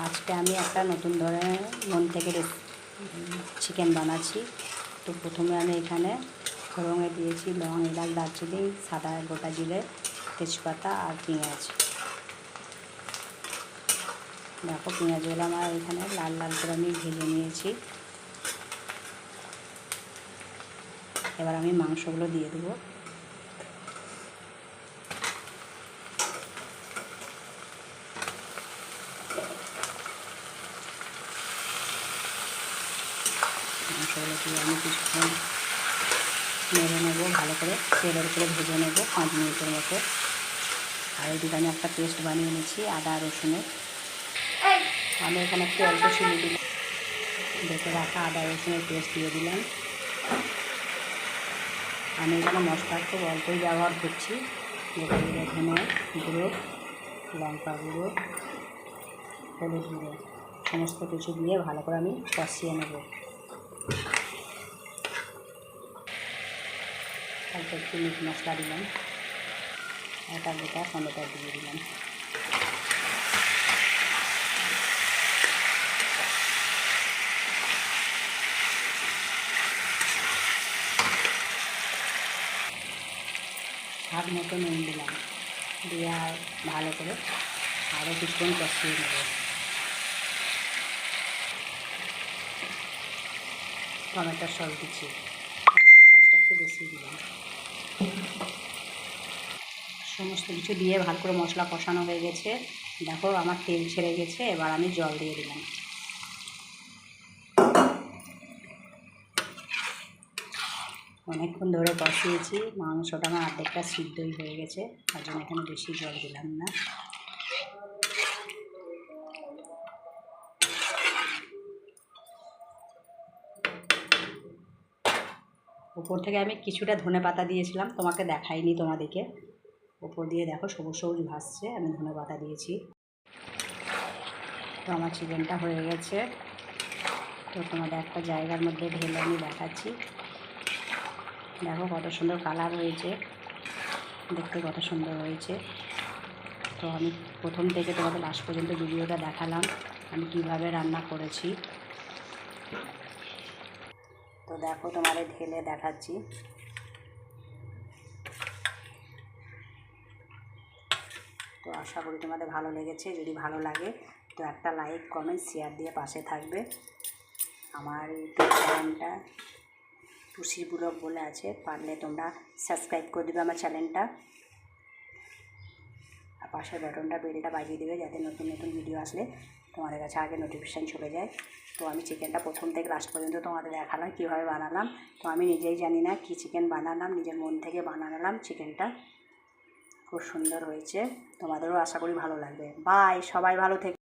আজকে আমি একটা নতুন ধরনের মন থেকে চিকেন বানাচ্ছি। তো প্রথমে আমি এখানে ফোড়নে দিয়েছি লং, এলাচ, দারচিনি, সাদা গোটা জিরে, তেজপাতা আর পেঁয়াজ। দেখো পেঁয়াজগুলো আমার এখানে লাল লাল করে আমি ভেজে নিয়েছি। এবার আমি মাংসগুলো দিয়ে দেবো। মাংসগুলো দিয়ে আমি কিছুক্ষণ নেড়ে নেবো, ভালো করে তেলের উপরে ভেজে নেবো 5 মিনিটের মতো। আর এদিকে আমি একটা পেস্ট বানিয়ে নিয়েছি আদা রসুনের। আমি এখানে একটু অল্প চিনি দিলাম, বেটে রাখা আদা রসুনের পেস্ট দিয়ে দিলাম। আমি এখানে মশলা খুব অল্পই ব্যবহার করছি, যেটা দিয়ে ধনে গুঁড়ো, লঙ্কা গুঁড়ো, হলুদ গুঁড়ো সমস্ত কিছু দিয়ে ভালো করে আমি কষিয়ে নেব। অল্প একটু মিট মশলা দিলাম, একটা গোটা টমেটো দিয়ে দিলাম। স্বাদ মতো নুন দিলাম, দিয়ে আর ভালো করে আরও কিছুক্ষণ কষিয়ে নেব। টমেটোর সস দিচ্ছি, টমেটোর সসটা একটু বেশি দিলাম। সমস্ত কিছু দিয়ে ভালো করে মশলা কষানো হয়ে গেছে। দেখো আমার তেল ছেড়ে গেছে, এবার আমি জল দিয়ে দিলাম। অনেকক্ষণ ধরে কষিয়েছি, মাংসটা আমার অর্ধেকটা সিদ্ধই হয়ে গেছে, তার জন্য এখানে বেশি জল দিলাম না। উপর থেকে আমি কিছুটা ধনেপাতা দিয়েছিলাম, তোমাকে দেখাইনি তোমাদেরকে। উপর দিয়ে দেখো সবুজ সবুজ ভাসছে, আমি ধনেপাতা দিয়েছি। তো আমার চিকেনটা হয়ে গেছে। তো তোমাদের একটা জায়গার মধ্যে ঢেলে আমি দেখাচ্ছি। দেখো কত সুন্দর কালার হয়েছে, দেখতে কত সুন্দর হয়েছে। তো আমি প্রথম থেকে তোমাদের লাস্ট পর্যন্ত ভিডিওটা দেখালাম আমি কিভাবে রান্না করেছি। তো দেখো তোমাদের ঢেলে দেখাচ্ছি। তো আশা করি তোমাদের ভালো লেগেছে। যদি ভালো লাগে তো একটা লাইক, কমেন্ট, শেয়ার দিয়ে পাশে থাকবে। আমার ইউটিউব চ্যানেলটা টুসি ব্লগ বলে আছে, পারলে তোমরা সাবস্ক্রাইব করে দেবে আমার চ্যানেলটা। আর পাশের বাটনটা বেলটা বাজিয়ে দেবে, যাতে নতুন নতুন ভিডিও আসলে তোমাদের কাছে আগে নোটিফিকেশান চলে যায়। তো আমি চিকেনটা প্রথম থেকে লাস্ট পর্যন্ত তোমাদের দেখালাম কীভাবে বানালাম। তো আমি নিজেই জানি না কী চিকেন বানালাম, নিজের মন থেকে বানালাম চিকেনটা। খুব সুন্দর হয়েছে, তোমাদেরও আশা করি ভালো লাগবে। বাই, সবাই ভালো থেকে।